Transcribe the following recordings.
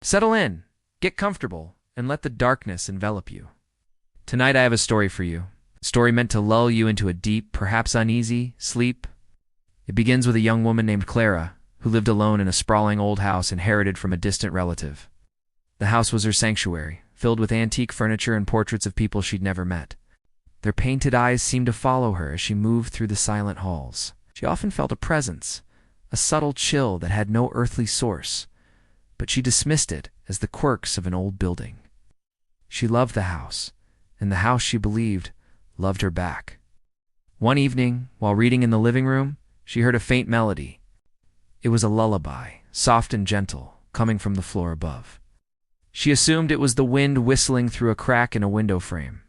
Settle in, get comfortable, and let the darkness envelop you. Tonight I have a story for you. A story meant to lull you into a deep, perhaps uneasy, sleep. It begins with a young woman named Clara, who lived alone in a sprawling old house inherited from a distant relative. The house was her sanctuary, filled with antique furniture and portraits of people she'd never met. Their painted eyes seemed to follow her as she moved through the silent halls. She often felt a presence, a subtle chill that had no earthly source, but she dismissed it as the quirks of an old building. She loved the house, and the house, she believed, loved her back. One evening, while reading in the living room, she heard a faint melody. It was a lullaby, soft and gentle, coming from the floor above. She assumed it was the wind whistling through a crack in a window frame.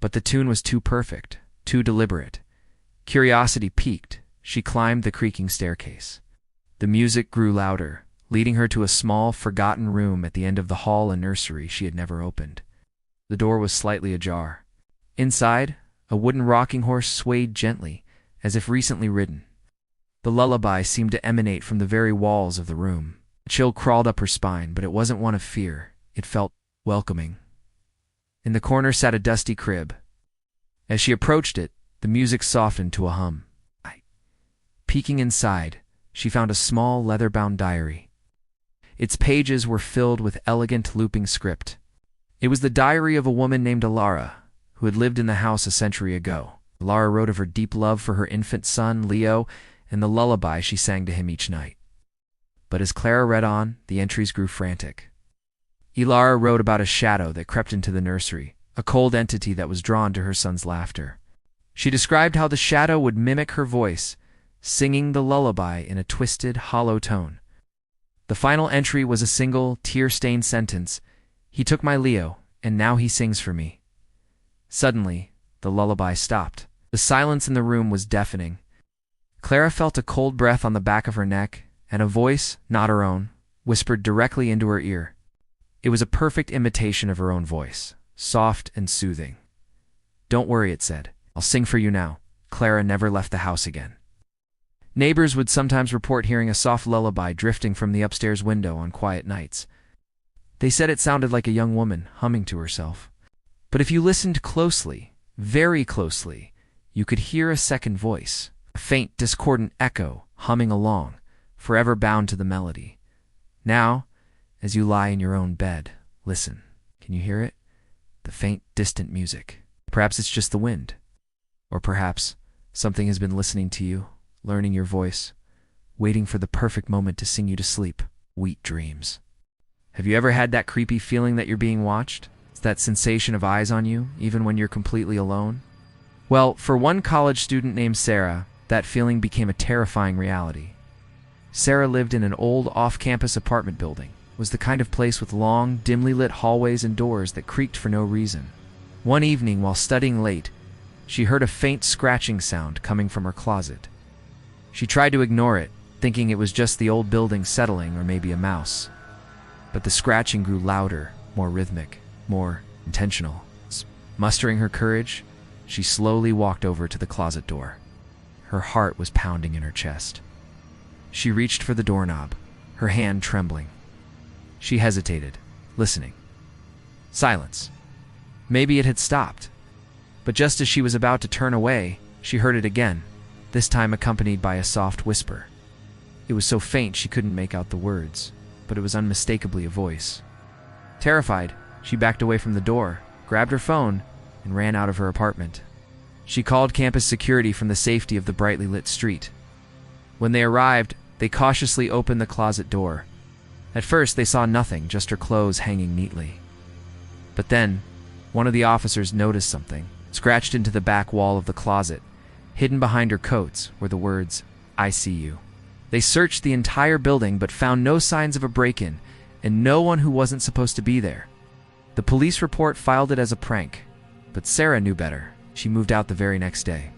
But the tune was too perfect, too deliberate. Curiosity piqued. She climbed the creaking staircase. The music grew louder, leading her to a small, forgotten room at the end of the hall and nursery she had never opened. The door was slightly ajar. Inside, a wooden rocking horse swayed gently, as if recently ridden. The lullaby seemed to emanate from the very walls of the room. A chill crawled up her spine, but it wasn't one of fear. It felt welcoming. In the corner sat a dusty crib. As she approached it, the music softened to a hum. Peeking inside, she found a small leather-bound diary. Its pages were filled with elegant looping script. It was the diary of a woman named Alara, who had lived in the house a century ago. Alara wrote of her deep love for her infant son, Leo, and the lullaby she sang to him each night. But as Clara read on, the entries grew frantic. Alara wrote about a shadow that crept into the nursery, a cold entity that was drawn to her son's laughter. She described how the shadow would mimic her voice, singing the lullaby in a twisted, hollow tone. The final entry was a single, tear-stained sentence: "He took my Leo, and now he sings for me." Suddenly, the lullaby stopped. The silence in the room was deafening. Clara felt a cold breath on the back of her neck, and a voice, not her own, whispered directly into her ear. It was a perfect imitation of her own voice, soft and soothing. "Don't worry," it said. "I'll sing for you now." Clara never left the house again. Neighbors would sometimes report hearing a soft lullaby drifting from the upstairs window on quiet nights. They said it sounded like a young woman humming to herself. But if you listened closely, very closely, you could hear a second voice, a faint, discordant echo humming along, forever bound to the melody. Now, as you lie in your own bed, listen. Can you hear it? The faint, distant music. Perhaps it's just the wind. Or perhaps something has been listening to you, learning your voice, waiting for the perfect moment to sing you to sleep. Sweet dreams. Have you ever had that creepy feeling that you're being watched? It's that sensation of eyes on you, even when you're completely alone? Well, for one college student named Sarah, that feeling became a terrifying reality. Sarah lived in an old off-campus apartment building. It was the kind of place with long, dimly lit hallways and doors that creaked for no reason. One evening, while studying late, she heard a faint scratching sound coming from her closet. She tried to ignore it, thinking it was just the old building settling or maybe a mouse. But the scratching grew louder, more rhythmic, more intentional. Mustering her courage, she slowly walked over to the closet door. Her heart was pounding in her chest. She reached for the doorknob, her hand trembling. She hesitated, listening. Silence. Maybe it had stopped. But just as she was about to turn away, she heard it again, this time accompanied by a soft whisper. It was so faint she couldn't make out the words, but it was unmistakably a voice. Terrified, she backed away from the door, grabbed her phone, and ran out of her apartment. She called campus security from the safety of the brightly lit street. When they arrived, they cautiously opened the closet door. At first, they saw nothing, just her clothes hanging neatly. But then, one of the officers noticed something. Scratched into the back wall of the closet, hidden behind her coats, were the words, "I see you." They searched the entire building but found no signs of a break-in, and no one who wasn't supposed to be there. The police report filed it as a prank, but Sarah knew better. She moved out the very next day.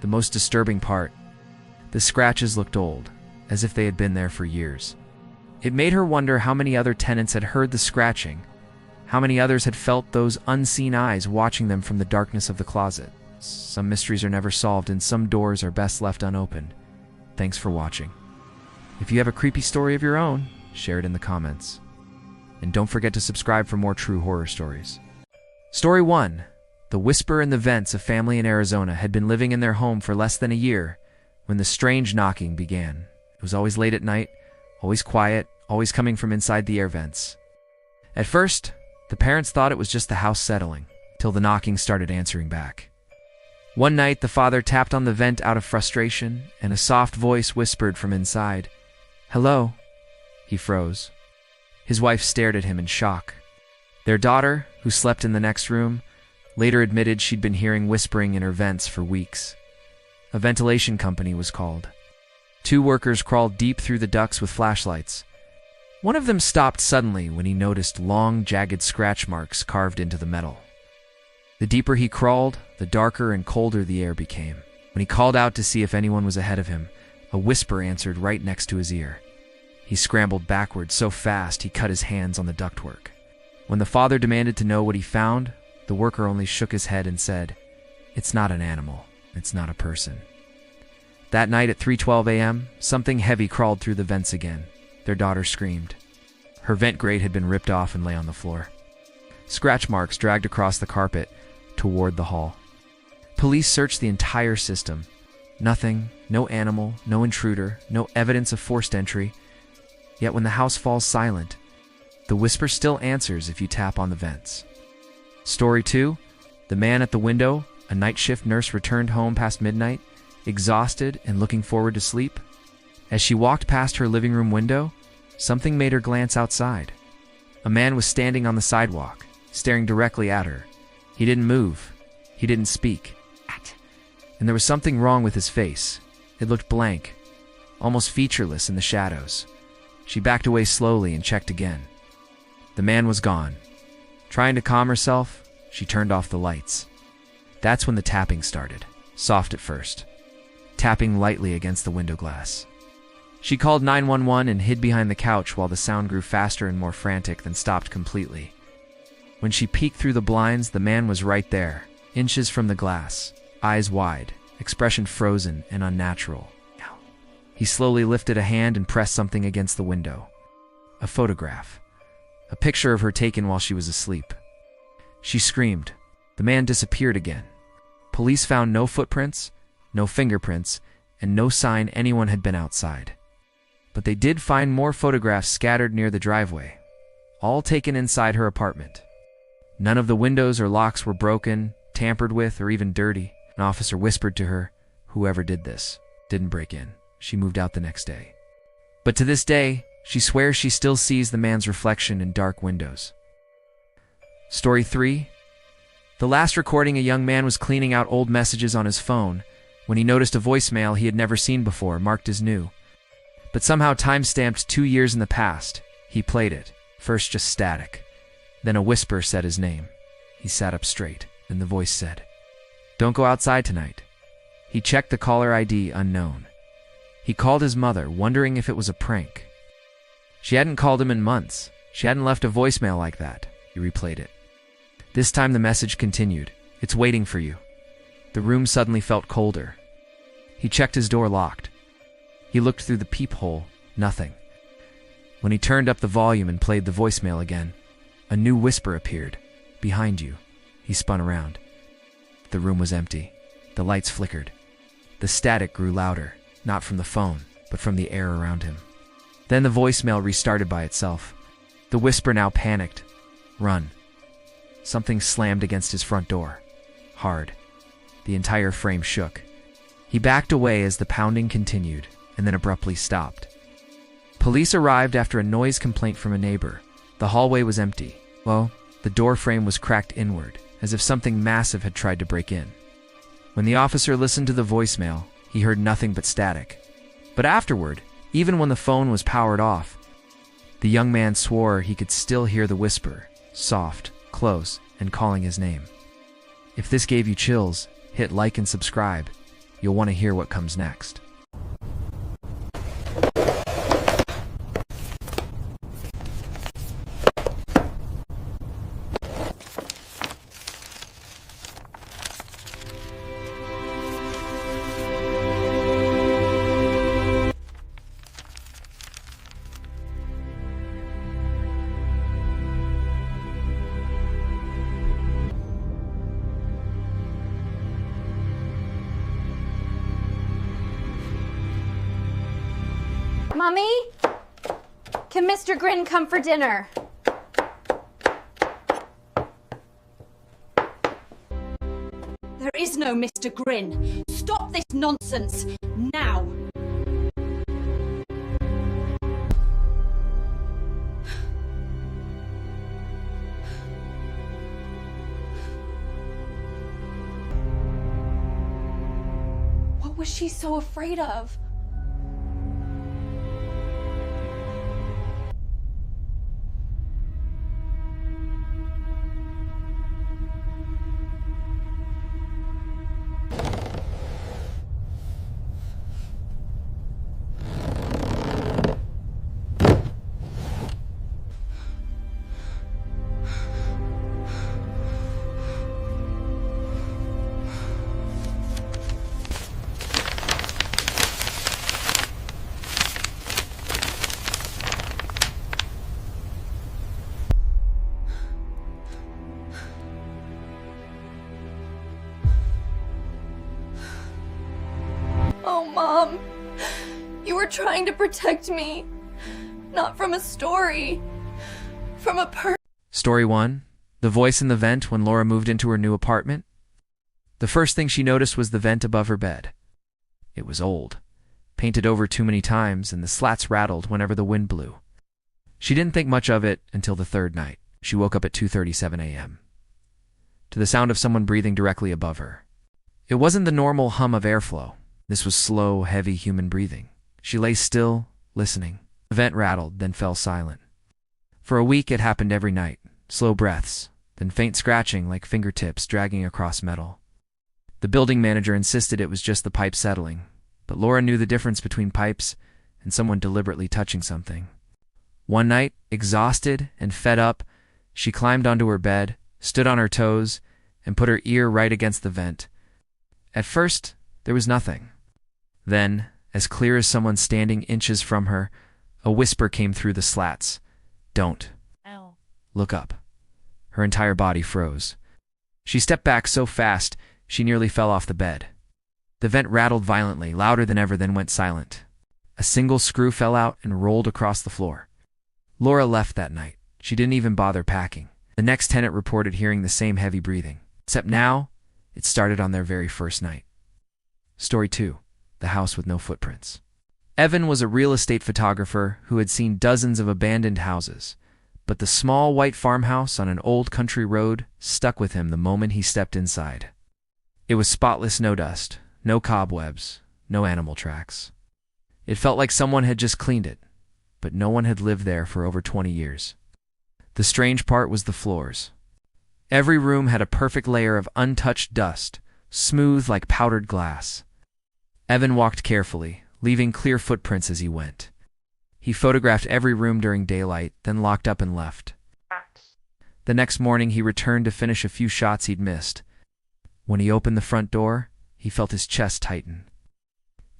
The most disturbing part, the scratches looked old, as if they had been there for years. It made her wonder how many other tenants had heard the scratching, how many others had felt those unseen eyes watching them from the darkness of the closet. Some mysteries are never solved, and some doors are best left unopened. Thanks for watching. If you have a creepy story of your own, share it in the comments. And don't forget to subscribe for more true horror stories. Story 1. The Whisper in the Vents. A family in Arizona had been living in their home for less than a year when the strange knocking began. It was always late at night, always quiet, always coming from inside the air vents. At first, the parents thought it was just the house settling, till the knocking started answering back. One night, the father tapped on the vent out of frustration, and a soft voice whispered from inside, "Hello." He froze. His wife stared at him in shock. Their daughter, who slept in the next room, later admitted she'd been hearing whispering in her vents for weeks. A ventilation company was called. 2 workers crawled deep through the ducts with flashlights. One of them stopped suddenly when he noticed long, jagged scratch marks carved into the metal. The deeper he crawled, the darker and colder the air became. When he called out to see if anyone was ahead of him, a whisper answered right next to his ear. He scrambled backward so fast he cut his hands on the ductwork. When the father demanded to know what he found, the worker only shook his head and said, "It's not an animal. It's not a person." That night at 3:12 a.m., something heavy crawled through the vents again. Their daughter screamed. Her vent grate had been ripped off and lay on the floor. Scratch marks dragged across the carpet toward the hall. Police searched the entire system. Nothing, no animal, no intruder, no evidence of forced entry. Yet when the house falls silent, the whisper still answers if you tap on the vents. Story 2. The Man at the Window. A night shift nurse returned home past midnight, exhausted and looking forward to sleep. As she walked past her living room window, something made her glance outside. A man was standing on the sidewalk, staring directly at her. He didn't move. He didn't speak. And there was something wrong with his face. It looked blank, almost featureless in the shadows. She backed away slowly and checked again. The man was gone. Trying to calm herself, she turned off the lights. That's when the tapping started, soft at first, tapping lightly against the window glass. She called 911 and hid behind the couch while the sound grew faster and more frantic, then stopped completely. When she peeked through the blinds, the man was right there, inches from the glass, eyes wide, expression frozen and unnatural. He slowly lifted a hand and pressed something against the window. A photograph. A picture of her taken while she was asleep. She screamed. The man disappeared again. Police found no footprints, no fingerprints, and no sign anyone had been outside. But they did find more photographs scattered near the driveway, all taken inside her apartment. None of the windows or locks were broken, tampered with, or even dirty. An officer whispered to her, "Whoever did this didn't break in." She moved out the next day. But to this day, she swears she still sees the man's reflection in dark windows. Story 3. The last recording, a young man was cleaning out old messages on his phone when he noticed a voicemail he had never seen before, marked as new. But somehow time-stamped 2 years in the past. He played it, first just static. Then a whisper said his name. He sat up straight, then the voice said, "Don't go outside tonight." He checked the caller ID, unknown. He called his mother, wondering if it was a prank. She hadn't called him in months. She hadn't left a voicemail like that. He replayed it. This time the message continued, "It's waiting for you." The room suddenly felt colder. He checked his door locked. He looked through the peephole, nothing. When he turned up the volume and played the voicemail again, a new whisper appeared. "Behind you." He spun around. The room was empty. The lights flickered. The static grew louder, not from the phone, but from the air around him. Then the voicemail restarted by itself. The whisper now panicked. "Run." Something slammed against his front door. Hard. The entire frame shook. He backed away as the pounding continued, and then abruptly stopped. Police arrived after a noise complaint from a neighbor. The hallway was empty. Well, the door frame was cracked inward, as if something massive had tried to break in. When the officer listened to the voicemail, he heard nothing but static. But afterward, even when the phone was powered off, the young man swore he could still hear the whisper, soft, close, and calling his name. If this gave you chills, hit like and subscribe. You'll want to hear what comes next. Mommy? Can Mr. Grin come for dinner? There is no Mr. Grin. Stop this nonsense, now! What was she so afraid of? Oh, Mom. You were trying to protect me. Not from a story. From a person. Story 1. The voice in the vent when Laura moved into her new apartment. The first thing she noticed was the vent above her bed. It was old, painted over too many times, and the slats rattled whenever the wind blew. She didn't think much of it until the third night. She woke up at 2:37 a.m. to the sound of someone breathing directly above her. It wasn't the normal hum of airflow. This was slow, heavy human breathing. She lay still, listening. The vent rattled, then fell silent. For a week it happened every night. Slow breaths, then faint scratching like fingertips dragging across metal. The building manager insisted it was just the pipe settling, but Laura knew the difference between pipes and someone deliberately touching something. One night, exhausted and fed up, she climbed onto her bed, stood on her toes, and put her ear right against the vent. At first, there was nothing. Then, as clear as someone standing inches from her, a whisper came through the slats. "Don't. Ow. Look up." Her entire body froze. She stepped back so fast, she nearly fell off the bed. The vent rattled violently, louder than ever, then went silent. A single screw fell out and rolled across the floor. Laura left that night. She didn't even bother packing. The next tenant reported hearing the same heavy breathing. Except now, it started on their very first night. Story 2. The house with no footprints. Evan was a real estate photographer who had seen dozens of abandoned houses, but the small white farmhouse on an old country road stuck with him the moment he stepped inside. It was spotless, no dust, no cobwebs, no animal tracks. It felt like someone had just cleaned it, but no one had lived there for over 20 years. The strange part was the floors. Every room had a perfect layer of untouched dust, smooth like powdered glass. Evan walked carefully, leaving clear footprints as he went. He photographed every room during daylight, then locked up and left. The next morning, he returned to finish a few shots he'd missed. When he opened the front door, he felt his chest tighten.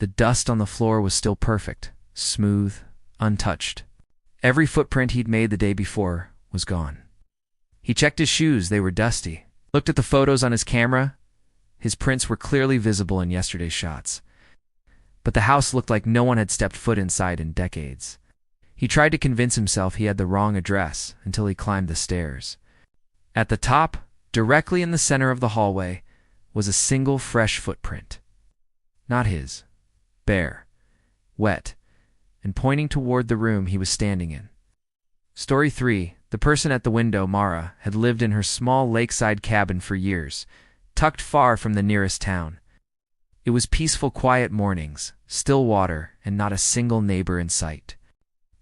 The dust on the floor was still perfect, smooth, untouched. Every footprint he'd made the day before was gone. He checked his shoes, they were dusty. Looked at the photos on his camera. His prints were clearly visible in yesterday's shots. But the house looked like no one had stepped foot inside in decades. He tried to convince himself he had the wrong address until he climbed the stairs. At the top, directly in the center of the hallway, was a single fresh footprint. Not his. Bare, wet, and pointing toward the room he was standing in. Story 3. The person at the window, Mara, had lived in her small lakeside cabin for years, tucked far from the nearest town. It was peaceful, quiet mornings, still water, and not a single neighbor in sight.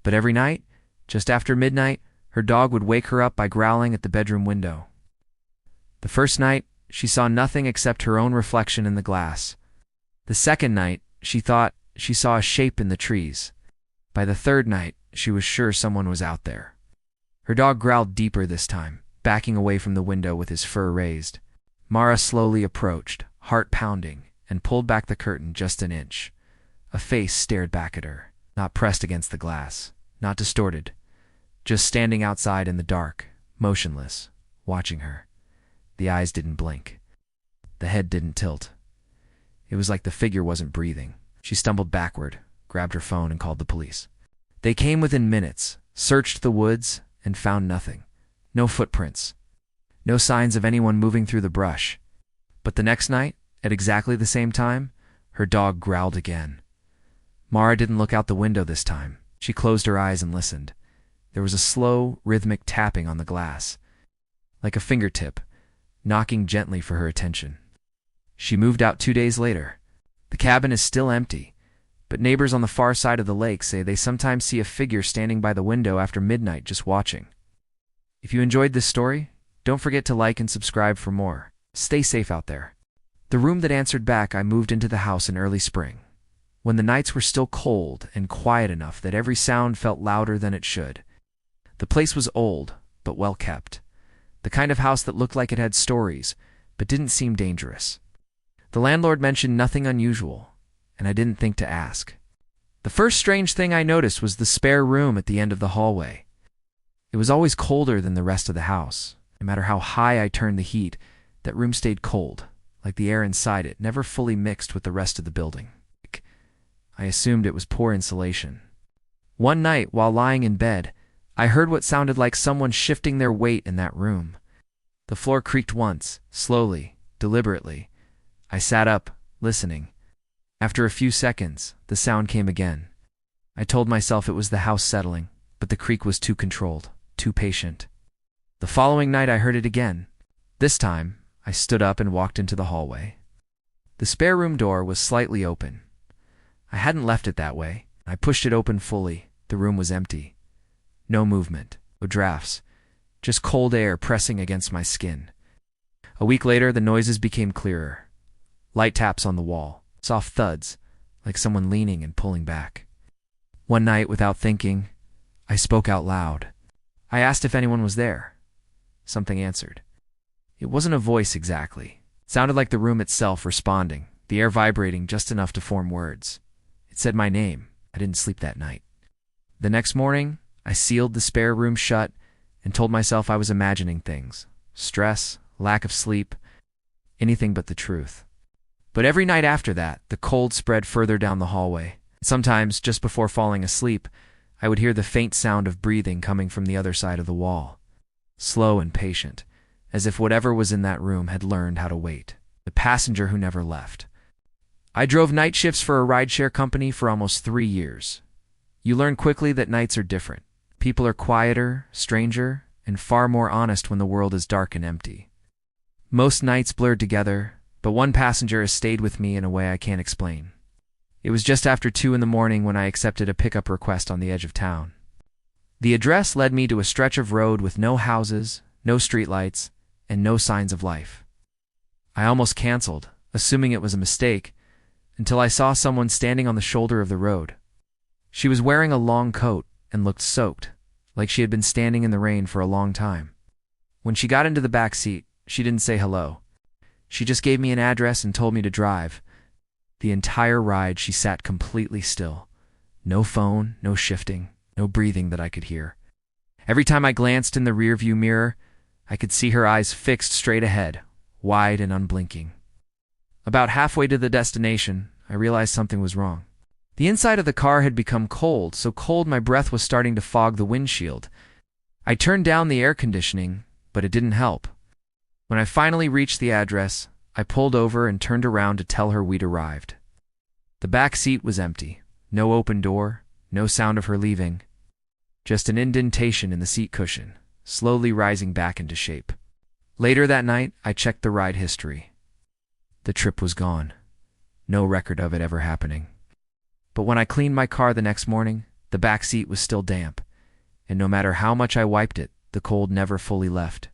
But every night, just after midnight, her dog would wake her up by growling at the bedroom window. The first night, she saw nothing except her own reflection in the glass. The second night, she thought she saw a shape in the trees. By the third night, she was sure someone was out there. Her dog growled deeper this time, backing away from the window with his fur raised. Mara slowly approached, heart pounding, and pulled back the curtain just an inch. A face stared back at her, not pressed against the glass, not distorted, just standing outside in the dark, motionless, watching her. The eyes didn't blink. The head didn't tilt. It was like the figure wasn't breathing. She stumbled backward, grabbed her phone, and called the police. They came within minutes, searched the woods, and found nothing. No footprints. No signs of anyone moving through the brush. But the next night, at exactly the same time, her dog growled again. Mara didn't look out the window this time. She closed her eyes and listened. There was a slow, rhythmic tapping on the glass, like a fingertip, knocking gently for her attention. She moved out 2 days later. The cabin is still empty, but neighbors on the far side of the lake say they sometimes see a figure standing by the window after midnight just watching. If you enjoyed this story, don't forget to like and subscribe for more. Stay safe out there. The room that answered back, I moved into the house in early spring, when the nights were still cold and quiet enough that every sound felt louder than it should. The place was old, but well kept. The kind of house that looked like it had stories, but didn't seem dangerous. The landlord mentioned nothing unusual, and I didn't think to ask. The first strange thing I noticed was the spare room at the end of the hallway. It was always colder than the rest of the house. No matter how high I turned the heat, that room stayed cold, like the air inside it never fully mixed with the rest of the building. I assumed it was poor insulation. One night, while lying in bed, I heard what sounded like someone shifting their weight in that room. The floor creaked once, slowly, deliberately. I sat up, listening. After a few seconds, the sound came again. I told myself it was the house settling, but the creak was too controlled, too patient. The following night I heard it again. This time, I stood up and walked into the hallway. The spare room door was slightly open. I hadn't left it that way. I pushed it open fully. The room was empty. No movement, no drafts, just cold air pressing against my skin. A week later, the noises became clearer. Light taps on the wall, soft thuds, like someone leaning and pulling back. One night, without thinking, I spoke out loud. I asked if anyone was there. Something answered. It wasn't a voice exactly. It sounded like the room itself responding, the air vibrating just enough to form words. It said my name. I didn't sleep that night. The next morning, I sealed the spare room shut and told myself I was imagining things. Stress, lack of sleep, anything but the truth. But every night after that, the cold spread further down the hallway. Sometimes, just before falling asleep, I would hear the faint sound of breathing coming from the other side of the wall. Slow and patient, as if whatever was in that room had learned how to wait. The passenger who never left. I drove night shifts for a rideshare company for almost 3 years. You learn quickly that nights are different. People are quieter, stranger, and far more honest when the world is dark and empty. Most nights blurred together, but one passenger has stayed with me in a way I can't explain. It was just after 2 in the morning when I accepted a pickup request on the edge of town. The address led me to a stretch of road with no houses, no streetlights, and no signs of life. I almost canceled, assuming it was a mistake, until I saw someone standing on the shoulder of the road. She was wearing a long coat and looked soaked, like she had been standing in the rain for a long time. When she got into the back seat, she didn't say hello. She just gave me an address and told me to drive. The entire ride she sat completely still. No phone, no shifting, no breathing that I could hear. Every time I glanced in the rearview mirror, I could see her eyes fixed straight ahead, wide and unblinking. About halfway to the destination, I realized something was wrong. The inside of the car had become cold, so cold my breath was starting to fog the windshield. I turned down the air conditioning, but it didn't help. When I finally reached the address, I pulled over and turned around to tell her we'd arrived. The back seat was empty. No open door, no sound of her leaving. Just an indentation in the seat cushion, slowly rising back into shape. Later that night, I checked the ride history. The trip was gone. No record of it ever happening. But when I cleaned my car the next morning, the back seat was still damp, and no matter how much I wiped it, the cold never fully left.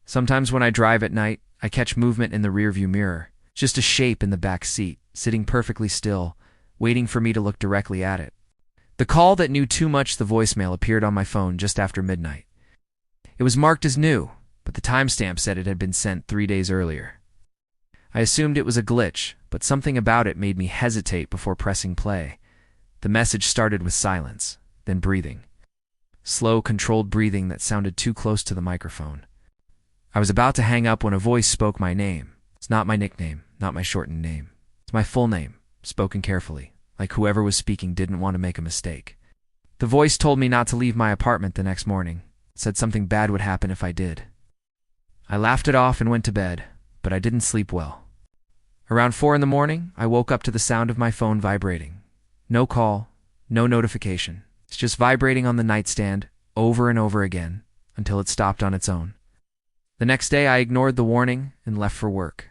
Sometimes when I drive at night, I catch movement in the rearview mirror, just a shape in the back seat, sitting perfectly still, waiting for me to look directly at it. The call that knew too much the voicemail appeared on my phone just after midnight. It was marked as new, but the timestamp said it had been sent 3 days earlier. I assumed it was a glitch, but something about it made me hesitate before pressing play. The message started with silence, then breathing. Slow, controlled breathing that sounded too close to the microphone. I was about to hang up when a voice spoke my name. It's not my nickname, not my shortened name. It's my full name, spoken carefully, like whoever was speaking didn't want to make a mistake. The voice told me not to leave my apartment the next morning, said something bad would happen if I did. I laughed it off and went to bed, but I didn't sleep well. Around 4 in the morning, I woke up to the sound of my phone vibrating. No call, no notification. It's just vibrating on the nightstand over and over again until it stopped on its own. The next day, I ignored the warning and left for work.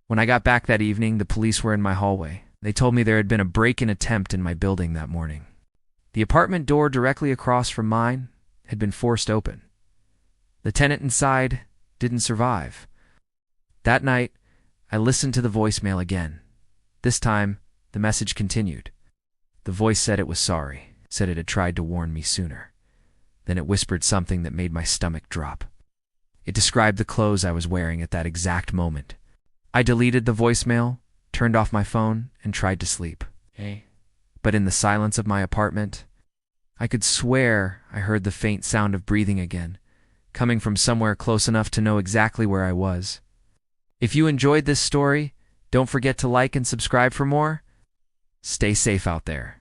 When I got back that evening, the police were in my hallway. They told me there had been a break-in attempt in my building that morning. The apartment door directly across from mine had been forced open. The tenant inside didn't survive. That night, I listened to the voicemail again. This time, the message continued. The voice said it was sorry, said it had tried to warn me sooner. Then it whispered something that made my stomach drop. It described the clothes I was wearing at that exact moment. I deleted the voicemail, turned off my phone, and tried to sleep. But in the silence of my apartment, I could swear I heard the faint sound of breathing again, coming from somewhere close enough to know exactly where I was. If you enjoyed this story, don't forget to like and subscribe for more. Stay safe out there.